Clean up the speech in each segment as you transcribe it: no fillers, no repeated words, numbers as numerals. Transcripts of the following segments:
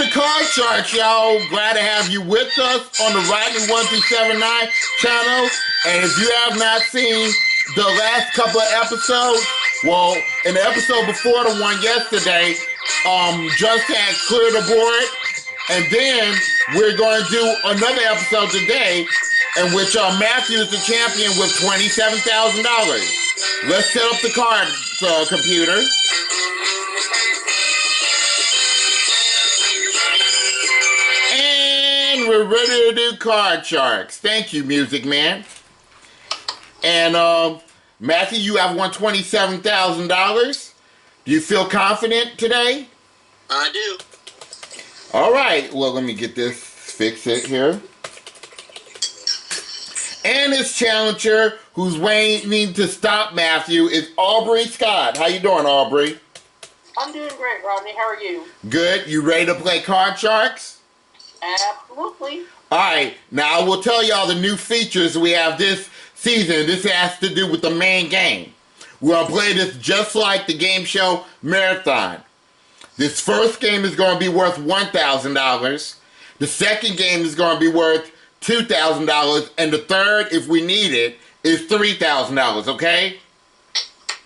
the Card Sharks, y'all. Glad to have you with us on the Riding 1379 channel. And if you have not seen the last couple of episodes, well, in the episode before the one yesterday, Just had cleared the board. And then we're going to do another episode today in which Matthew is the champion with $27,000. Let's set up the card computer. And we're ready to do Card Sharks. Thank you, Music Man. And Matthew, you have won $27,000. Do you feel confident today? I do. All right. Well, let me get this, fix it here. And his challenger, who's waiting to stop Matthew, is Aubrey Scott. How you doing, Aubrey? I'm doing great, Rodney. How are you? Good. You ready to play Card Sharks? Absolutely. All right. Now, I will tell y'all the new features we have this season. This has to do with the main game. We're going to play this just like the game show Marathon. This first game is going to be worth $1,000. The second game is going to be worth $2,000. And the third, if we need it, is $3,000, okay?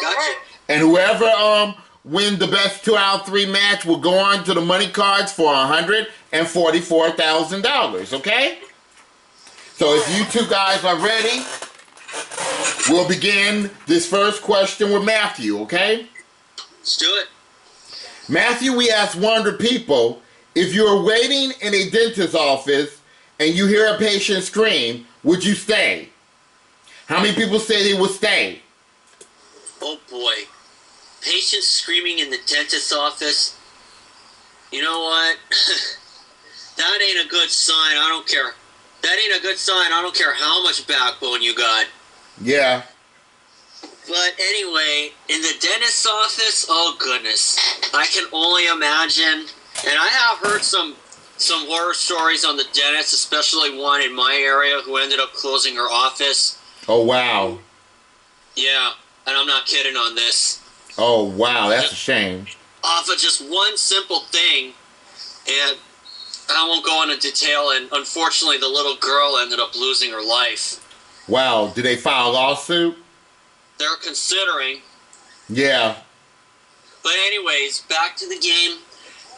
Gotcha. And whoever wins the best 2 out of 3 match will go on to the money cards for $144,000, okay? So if you two guys are ready, we'll begin this first question with Matthew, okay? Let's do it. Matthew, we asked 100 people, if you were waiting in a dentist's office and you hear a patient scream, would you stay? How many people say they would stay? Oh boy. Patients screaming in the dentist's office. You know what? That ain't a good sign. I don't care. That ain't a good sign. I don't care how much backbone you got. Yeah. But anyway, in the dentist's office, oh goodness. I can only imagine. And I have heard some horror stories on the dentist, especially one in my area who ended up closing her office. Oh, wow. Yeah, and I'm not kidding on this. Oh, wow, that's a shame. Off of just one simple thing, and I won't go into detail, and unfortunately the little girl ended up losing her life. Wow, did they file a lawsuit? They're considering. Yeah. But anyways, back to the game.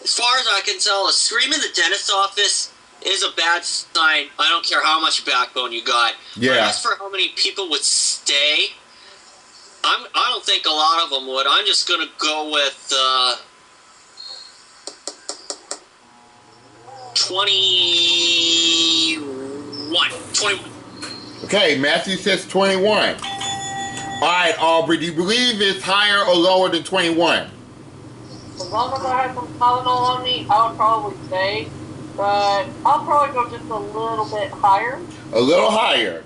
As far as I can tell, a scream in the dentist's office is a bad sign. I don't care how much backbone you got. Yeah. But as for how many people would stay, I don't think a lot of them would. I'm just going to go with 21. Okay, Matthew says 21. All right, Aubrey, do you believe it's higher or lower than 21? As long as I have some Tylenol on me, I would probably stay. But I'll probably go just a little bit higher. A little higher.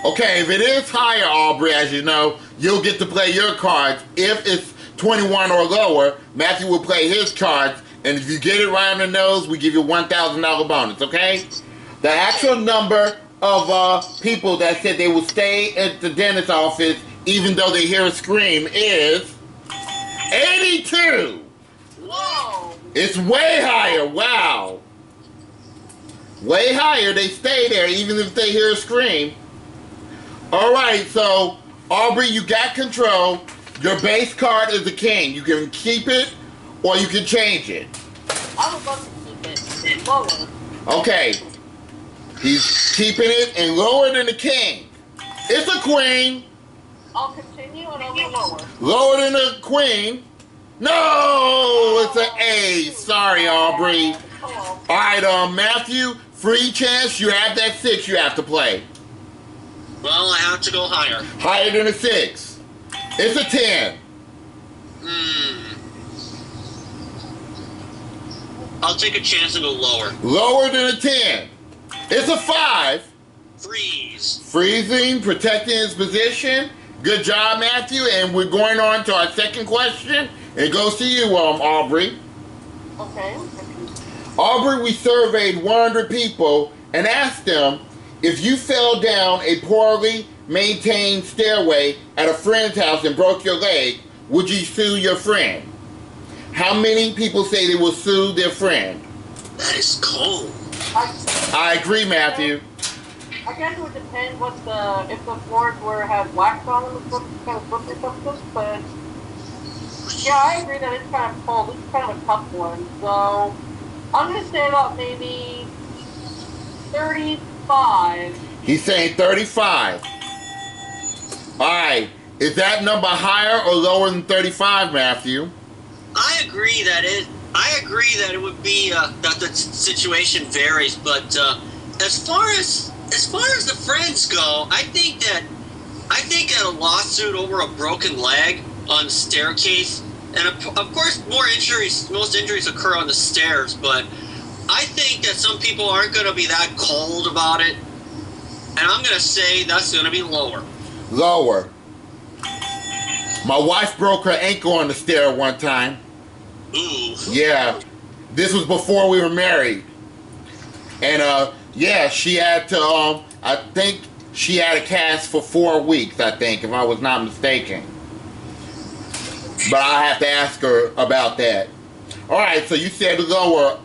Okay, if it is higher, Aubrey, as you know, you'll get to play your cards. If it's 21 or lower, Matthew will play his cards. And if you get it right on the nose, we give you a $1,000 bonus, okay? The actual number of people that said they will stay at the dentist's office even though they hear a scream is 82. Whoa! It's way higher. Wow. Way higher. They stay there even if they hear a scream. All right, so Aubrey, you got control. Your base card is the king. You can keep it or you can change it. I would love to keep it lower. Okay. He's keeping it and lower than the king. It's a queen. I'll continue and I'll go lower. Lower than the queen. No, it's an A. Sorry, Aubrey. Oh. All right, Matthew, free chance. You have that 6 you have to play. Well, I have to go higher. Higher than a 6. It's a 10. I'll take a chance and go lower. Lower than a 10. It's a 5. Freeze. Freezing, protecting his position. Good job, Matthew. And we're going on to our second question. It goes to you, Aubrey. Okay. Aubrey, we surveyed 100 people and asked them, if you fell down a poorly maintained stairway at a friend's house and broke your leg, would you sue your friend? How many people say they will sue their friend? That is cold. I agree, Matthew. I guess it would depend if the floors had wax on them, it's kind of slippery substance, but yeah, I agree that it's kind of cold. It's kind of a tough one, so I'm gonna say about maybe 35. He's saying 35. All right, is that number higher or lower than 35, Matthew? I agree that it would be that the situation varies, but as far as the friends go, I think that a lawsuit over a broken leg on the staircase, and of course most injuries occur on the stairs, but I think that some people aren't going to be that cold about it, and I'm going to say that's going to be lower. Lower. My wife broke her ankle on the stair one time. Ooh. Yeah, this was before we were married, and yeah, she had to. I think she had a cast for 4 weeks. I think, if I was not mistaken. But I have to ask her about that. All right, so you said lower,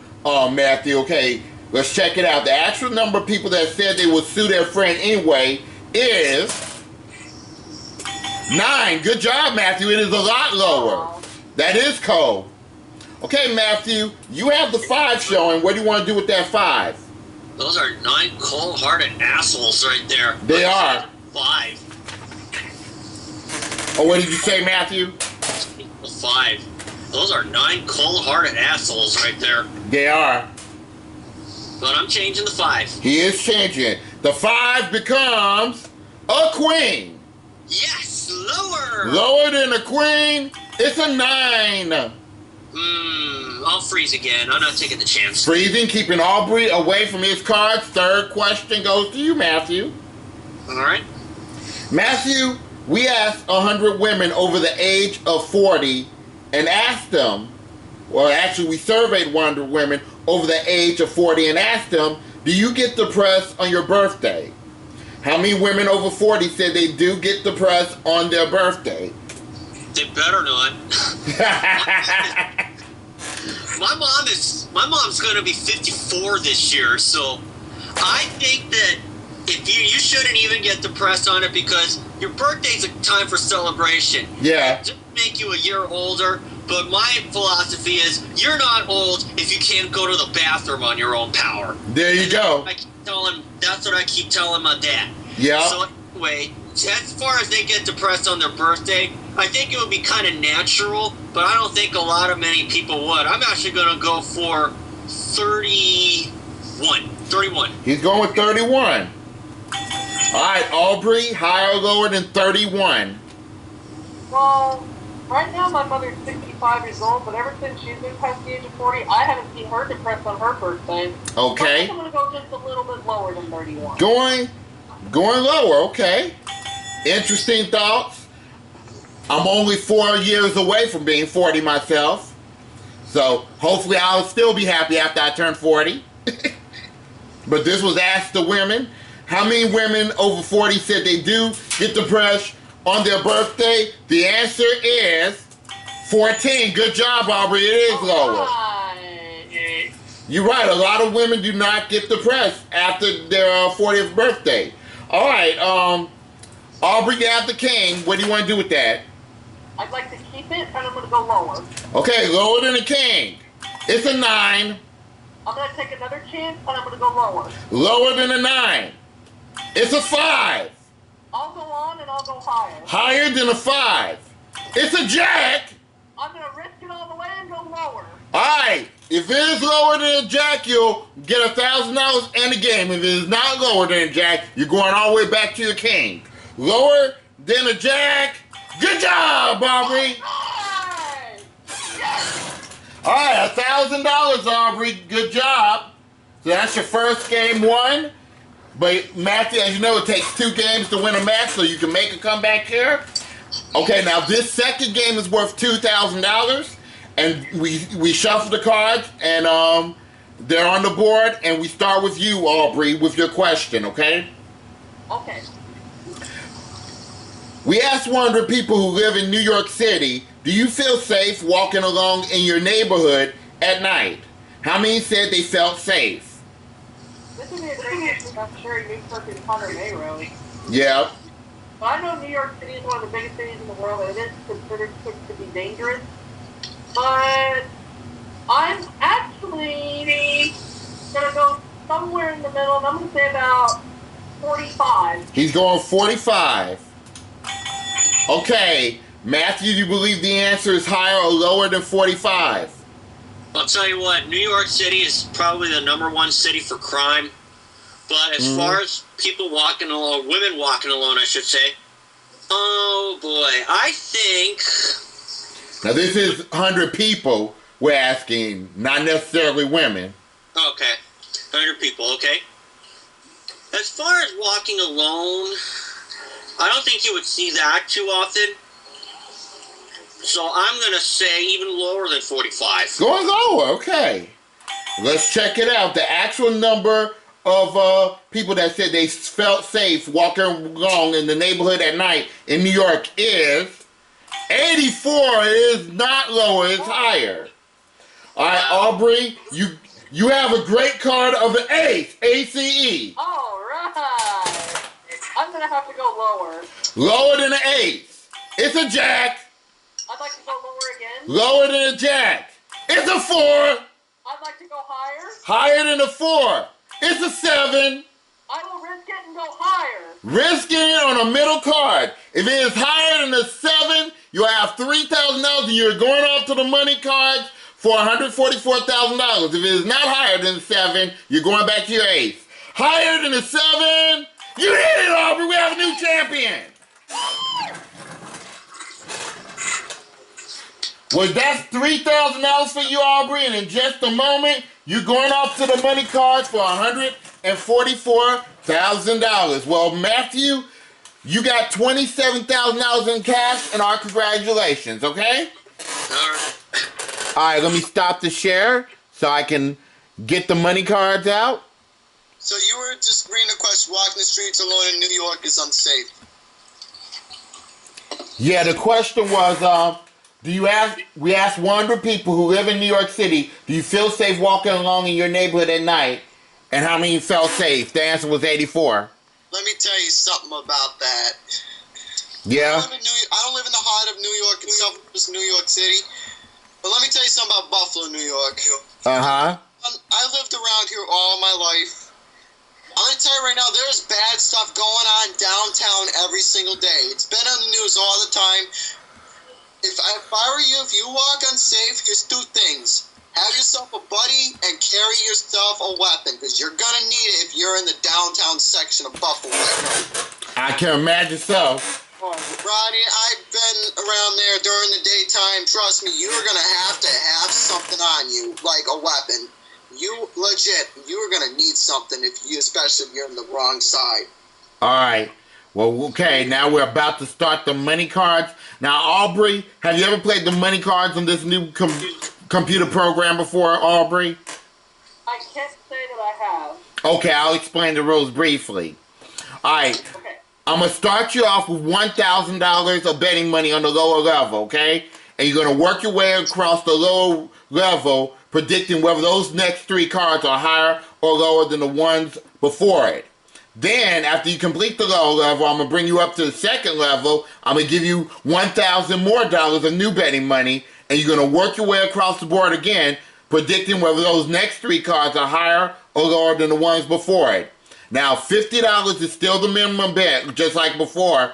Matthew. Okay, let's check it out. The actual number of people that said they would sue their friend anyway is 9. Good job, Matthew. It is a lot lower. That is cold. Okay, Matthew, you have the 5 showing. What do you want to do with that 5? Those are 9 cold-hearted assholes right there. They are. 5. Oh, what did you say, Matthew? 5. Those are 9 cold-hearted assholes right there. They are. But I'm changing the 5. He is changing. The 5 becomes a queen. Yes, lower. Lower than a queen, it's a 9. I'll freeze again. I'm not taking the chance. Freezing, keeping Aubrey away from his cards. Third question goes to you, Matthew. All right. Matthew, we asked 100 women over the age of 40 and asked them, well, actually we surveyed 100 women over the age of 40 and asked them, do you get depressed on your birthday? How many women over 40 said they do get depressed on their birthday? They better not. My mom's going to be 54 this year, so I think that if you shouldn't even get depressed on it, because your birthday's a time for celebration. Yeah. It just make you a year older, but my philosophy is you're not old if you can't go to the bathroom on your own power. There you go. That's what I keep telling my dad. Yeah. So anyway, as far as they get depressed on their birthday, I think it would be kind of natural, but I don't think many people would. I'm actually going to go for 31. 31. He's going with 31. All right, Aubrey, higher or lower than 31? Well, right now my mother's 65 years old, but ever since she's been past the age of 40, I haven't seen her depressed on her birthday. Okay. So I think I'm going to go just a little bit lower than 31. Going lower, okay. Interesting thoughts. I'm only 4 years away from being 40 myself. So hopefully I'll still be happy after I turn 40. But this was asked to women. How many women over 40 said they do get depressed on their birthday? The answer is 14. Good job, Aubrey. It is lower. You're right. A lot of women do not get depressed after their 40th birthday. All right. Aubrey, you have the king. What do you want to do with that? I'd like to keep it, and I'm going to go lower. Okay, lower than a king. It's a 9. I'm going to take another chance, and I'm going to go lower. Lower than a 9. It's a 5. I'll go on, and I'll go higher. Higher than a 5. It's a jack. I'm going to risk it all the way and go lower. Alright, if it is lower than a jack, you'll get $1,000 and a game. If it is not lower than a jack, you're going all the way back to your king. Lower than a jack. Good job, Aubrey. Alright, $1,000, Aubrey. Good job. So that's your first game won. But Matthew, as you know, it takes 2 games to win a match, so you can make a comeback here. Okay, now this second game is worth $2,000. And we shuffle the cards, and they're on the board, and we start with you, Aubrey, with your question, okay? Okay. We asked 100 people who live in New York City, do you feel safe walking along in your neighborhood at night? How many said they felt safe? This would be a great issue. I'm sure Newkirk and Hunter Mayrow. Yeah. But I know New York City is one of the biggest cities in the world, and it is considered to be dangerous. But I'm actually going to go somewhere in the middle, and I'm going to say about 45. He's going 45. Okay. Matthew, do you believe the answer is higher or lower than 45? I'll tell you what, New York City is probably the #1 city for crime. But as far as people walking alone, women walking alone, I should say, oh boy, I think... Now this is 100 people we're asking, not necessarily women. Okay, 100 people, okay. As far as walking alone, I don't think you would see that too often. So I'm going to say even lower than 45. Going lower, okay. Let's check it out. The actual number of people that said they felt safe walking along in the neighborhood at night in New York is 84. It is not lower, it's higher. All right, Aubrey, you have a great card of an ace, ACE. All right. I'm going to have to go lower. Lower than an ace. It's a jack. I'd like to go lower again. Lower than a jack. It's a 4. I'd like to go higher. Higher than a 4. It's a 7. I will risk it and go higher. Risking it on a middle card. If it is higher than a 7, you'll have $3,000 and you're going off to the money cards for $144,000. If it is not higher than a 7, you're going back to your ace. Higher than a 7, you hit it, Aubrey. We have a new champion. Well, that's $3,000 for you, Aubrey, and in just a moment, you're going off to the money cards for $144,000. Well, Matthew, you got $27,000 in cash, and our congratulations, okay? All right, let me stop the share so I can get the money cards out. So you were just reading a question, walking the streets alone in New York is unsafe. Yeah, the question was, we asked 100 people who live in New York City, do you feel safe walking along in your neighborhood at night? And how many felt safe? The answer was 84. Let me tell you something about that. Yeah? I don't live in the heart of New York itself, just New York City. But let me tell you something about Buffalo, New York. Uh-huh. I lived around here all my life. I'm going to tell you right now, there's bad stuff going on downtown every single day. It's been on the news all the time. If I were you, if you walk unsafe, here's 2 things. Have yourself a buddy and carry yourself a weapon, because you're going to need it if you're in the downtown section of Buffalo. I can imagine so. Rodney, I've been around there during the daytime. Trust me, you're going to have something on you, like a weapon. You are going to need something, especially if you're on the wrong side. All right. Well, okay, now we're about to start the money cards. Now, Aubrey, have you ever played the money cards on this new computer program before, Aubrey? I can't say that I have. Okay, I'll explain the rules briefly. All right. Okay. I'm going to start you off with $1,000 of betting money on the lower level, okay? And you're going to work your way across the lower level, predicting whether those next 3 cards are higher or lower than the ones before it. Then, after you complete the lower level, I'm going to bring you up to the second level. I'm going to give you $1,000 more of new betting money, and you're going to work your way across the board again, predicting whether those next 3 cards are higher or lower than the ones before it. Now, $50 is still the minimum bet, just like before,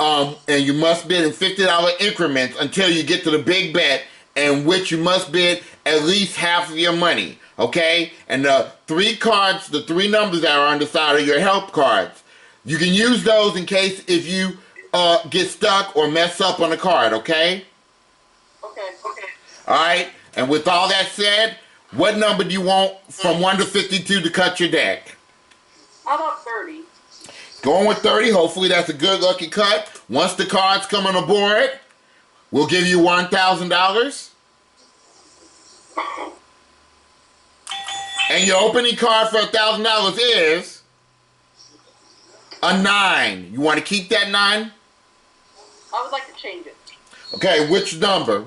and you must bid in $50 increments until you get to the big bet, in which you must bid at least half of your money. Okay? And the 3 cards, the 3 numbers that are on the side are your help cards. You can use those in case if you get stuck or mess up on a card, okay? Okay. Alright? And with all that said, what number do you want from 1 to 52 to cut your deck? How about 30? Going with 30, hopefully that's a good lucky cut. Once the cards come on the board, we'll give you $1,000. And your opening card for $1,000 is a 9. You want to keep that 9? I would like to change it. Okay, which number?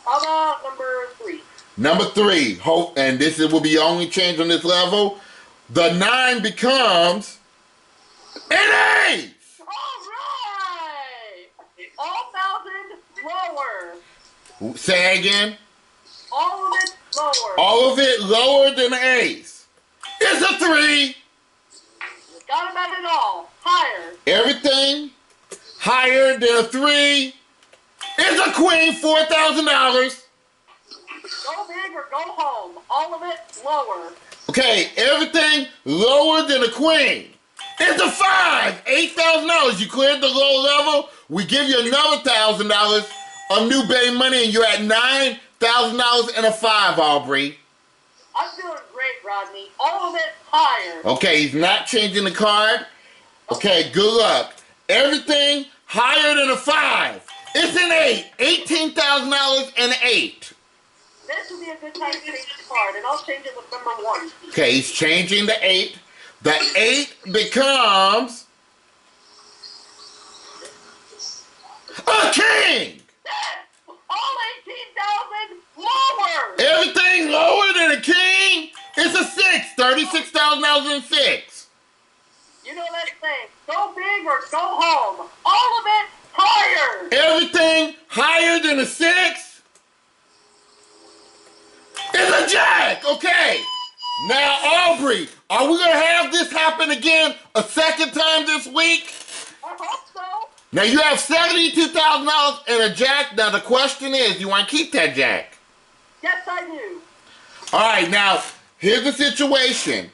How about number 3? Number 3, hope, and this will be the only change on this level. The 9 becomes an 8. Alright! All 1,000 lower. Say again. All of it lower. All of it lower than an 8. It's a 3. Got about it all. Higher. Everything higher than a 3 is a queen, $4,000. Go big or go home. All of it lower. Okay, everything lower than a queen is a 5, $8,000. You cleared the low level. We give you another $1,000 of new bay money, and you're at $9,000 and a 5, Aubrey. I'm doing great, Rodney. All of it higher. Okay, he's not changing the card. Okay, good luck. Everything higher than a 5. It's an 8, $18,000 and an 8. This would be a good time to change the card, and I'll change it with number 1. Okay, he's changing the 8. The 8 becomes a king. All 18,000 lower. Everything lower than a king is a 6, $36,000 and 6. You know that saying, go big or go home. All of it higher. Everything higher than a 6 is a jack. Okay. Now, Aubrey, are we going to have this happen again a second time this week? I hope so. Now, you have $72,000 and a jack. Now, the question is, you want to keep that jack? Yes, I do. All right, now, here's the situation.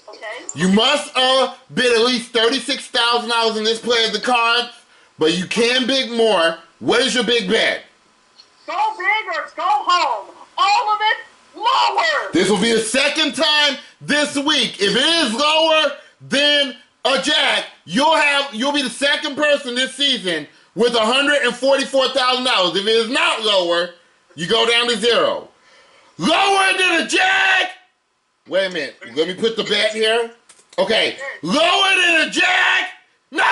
Okay. You must bid at least $36,000 in this play of the cards, but you can bid more. What is your big bet? Go big or go home. All of it lower. This will be the second time this week. If it is lower than a jack, you'll be the second person this season with $144,000. If it is not lower, you go down to 0. Lower than a jack. Wait a minute. Let me put the bet here. Okay. Lower than a jack. No!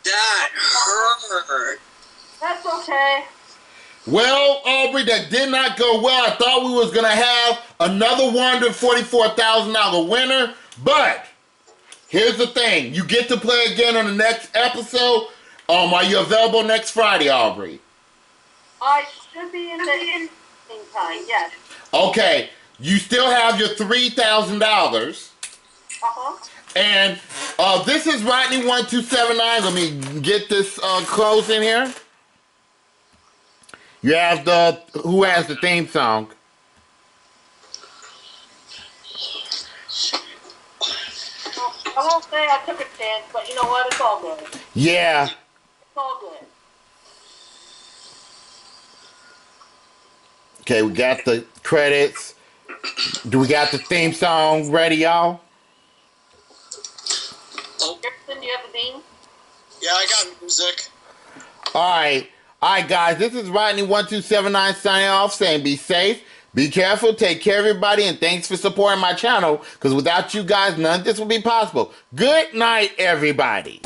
That hurt. That's okay. Well, Aubrey, that did not go well. I thought we was going to have another $144,000 winner, but here's the thing. You get to play again on the next episode. Are you available next Friday, Aubrey? I should be in the evening time, yes. Okay. You still have your $3,000. Uh-huh. And this is Rodney1279. Let me get this close in here. You have who has the theme song? Well, I won't say I took a chance, but you know what? It's all good. Yeah. It's all good. Okay, we got the credits. Do we got the theme song ready, y'all? Kirsten, do you have the theme? Yeah, I got music. All right, guys. This is Rodney1279 signing off, saying be safe, be careful, take care of everybody, and thanks for supporting my channel, because without you guys, none of this would be possible. Good night, everybody.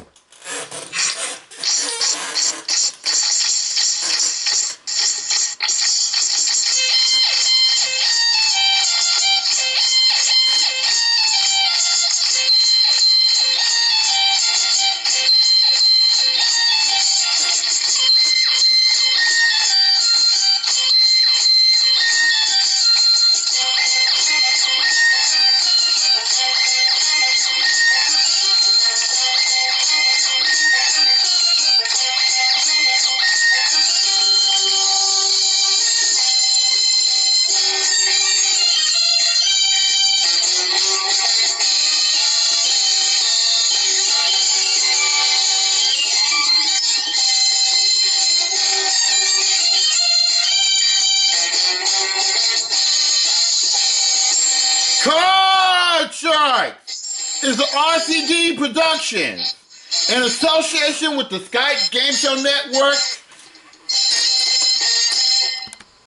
Card Sharks is an RCD production in association with the Skype Game Show Network